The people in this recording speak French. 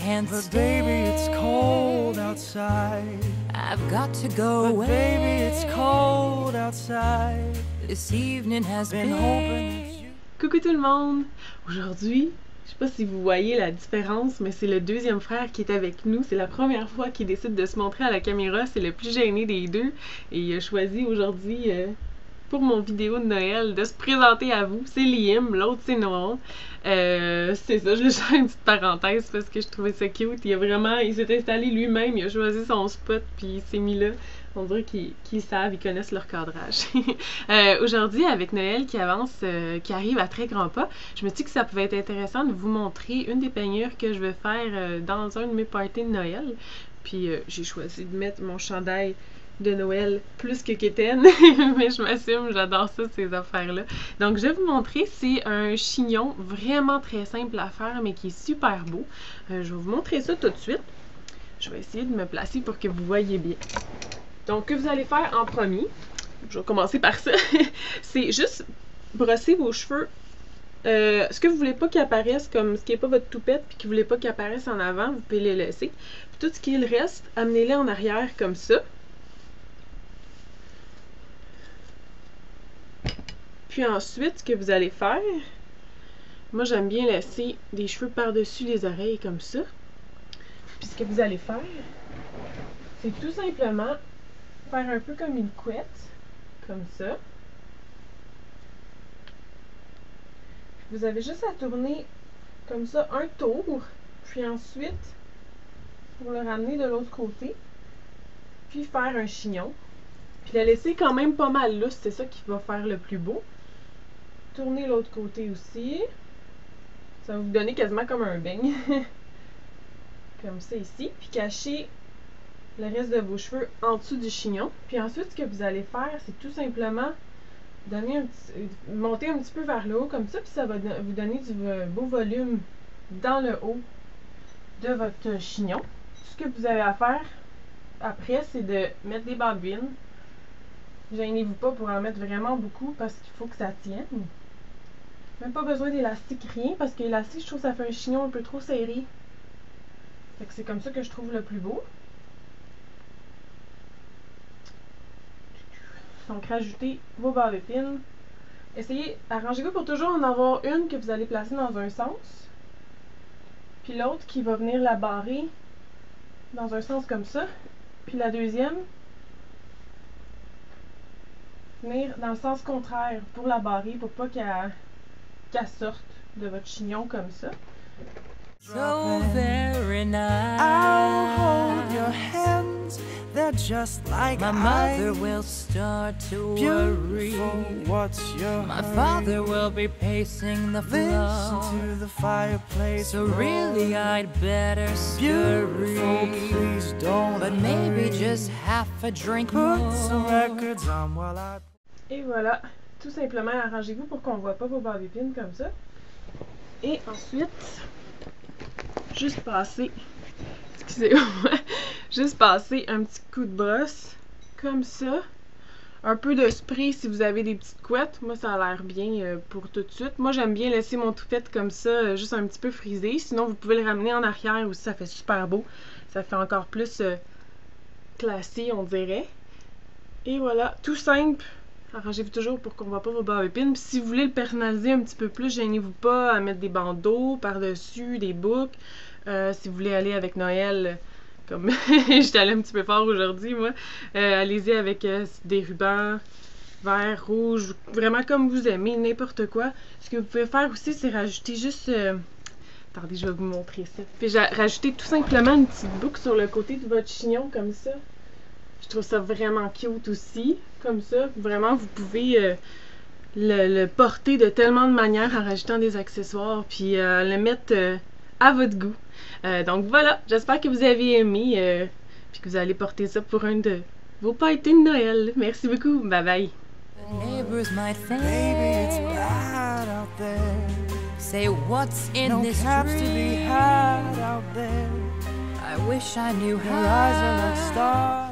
can't But stay. baby, it's cold outside. I've got to go But away. baby, it's cold outside. This evening has Been been. hoping that you... Coucou tout le monde! Aujourd'hui, je sais pas si vous voyez la différence, mais c'est le deuxième frère qui est avec nous. C'est la première fois qu'il décide de se montrer à la caméra. C'est le plus gêné des deux. Et il a choisi aujourd'hui, pour mon vidéo de Noël, de se présenter à vous. C'est Liam, l'autre c'est Noah. C'est ça, je vais faire une petite parenthèse parce que je trouvais ça cute. Il s'est installé lui-même, il a choisi son spot, puis il s'est mis là. On dirait qu'ils savent, ils connaissent leur cadrage. Aujourd'hui, avec Noël qui avance, qui arrive à très grands pas, je me dis que ça pouvait être intéressant de vous montrer une des peignures que je vais faire dans un de mes parties de Noël. Puis j'ai choisi de mettre mon chandail de Noël plus que quétaine, mais je m'assume, j'adore ça, ces affaires-là. Donc je vais vous montrer, c'est un chignon vraiment très simple à faire, mais qui est super beau. Je vais vous montrer ça tout de suite. Je vais essayer de me placer pour que vous voyez bien. Donc, que vous allez faire en premier, je vais commencer par ça, c'est juste brosser vos cheveux. Ce que vous voulez pas qu'ils apparaissent, comme ce qui n'est pas votre toupette, puis que vous voulez pas qu'ils apparaissent en avant, vous pouvez les laisser. Puis tout ce qui est le reste, amenez-les en arrière comme ça. Puis ensuite, ce que vous allez faire, moi j'aime bien laisser des cheveux par-dessus les oreilles comme ça. Puis ce que vous allez faire, c'est tout simplement faire un peu comme une couette, comme ça. Vous avez juste à tourner comme ça un tour, puis ensuite, pour le ramener de l'autre côté, puis faire un chignon. Puis la laisser quand même pas mal lousse, c'est ça qui va faire le plus beau. Tournez l'autre côté aussi. Ça va vous donner quasiment comme un beigne. Comme ça ici. Puis cachez le reste de vos cheveux en dessous du chignon. Puis ensuite, ce que vous allez faire, c'est tout simplement monter un petit peu vers le haut comme ça, puis ça va vous donner du beau volume dans le haut de votre chignon. Tout ce que vous avez à faire après, c'est de mettre des babines. Gênez-vous pas pour en mettre vraiment beaucoup parce qu'il faut que ça tienne. Même pas besoin d'élastique, rien, parce que l'élastique, je trouve que ça fait un chignon un peu trop serré. Fait que c'est comme ça que je trouve le plus beau. Donc, rajoutez vos barres épines. Essayez, arrangez-vous pour toujours en avoir une que vous allez placer dans un sens. Puis l'autre qui va venir la barrer dans un sens comme ça. Puis la deuxième, venir dans le sens contraire pour la barrer, pour pas qu'elle sorte de votre chignon comme ça. So very nice. I'll hold your hands, they're just like My mother will start to worry. Beautiful, what's your My hurry? father will be pacing the Listen floor. to the fireplace So roar. really I'd better scurry. Beautiful, please don't But maybe hurry. just half a drink Put some more. records on while I... Et voilà, tout simplement arrangez-vous pour qu'on ne voit pas vos barres d'épines comme ça. Et ensuite, juste passer, excusez-moi, juste passer un petit coup de brosse comme ça. Un peu de spray si vous avez des petites couettes. Moi, ça a l'air bien pour tout de suite. Moi, j'aime bien laisser mon toupette comme ça, juste un petit peu frisé. Sinon, vous pouvez le ramener en arrière aussi, ça fait super beau. Ça fait encore plus classé, on dirait. Et voilà, tout simple. Arrangez-vous toujours pour qu'on ne voit pas vos barres épines. Puis si vous voulez le personnaliser un petit peu plus, gênez-vous pas à mettre des bandeaux par-dessus, des boucles. Si vous voulez aller avec Noël, comme j'étais allée un petit peu fort aujourd'hui, moi, allez-y avec des rubans vert, rouge, vraiment comme vous aimez, n'importe quoi. Ce que vous pouvez faire aussi, c'est rajouter juste... Attendez, je vais vous montrer ça. Puis rajouter tout simplement une petite boucle sur le côté de votre chignon, comme ça. Je trouve ça vraiment cute aussi, comme ça. Vraiment, vous pouvez le porter de tellement de manières en rajoutant des accessoires, puis le mettre à votre goût. Donc voilà, j'espère que vous avez aimé, puis que vous allez porter ça pour un de vos parties de Noël. Merci beaucoup, bye bye! The neighbors might Baby, it's think, bad out there. say what's in No this caps to be dream. had out there. I wish I knew Your eyes are like how. stars.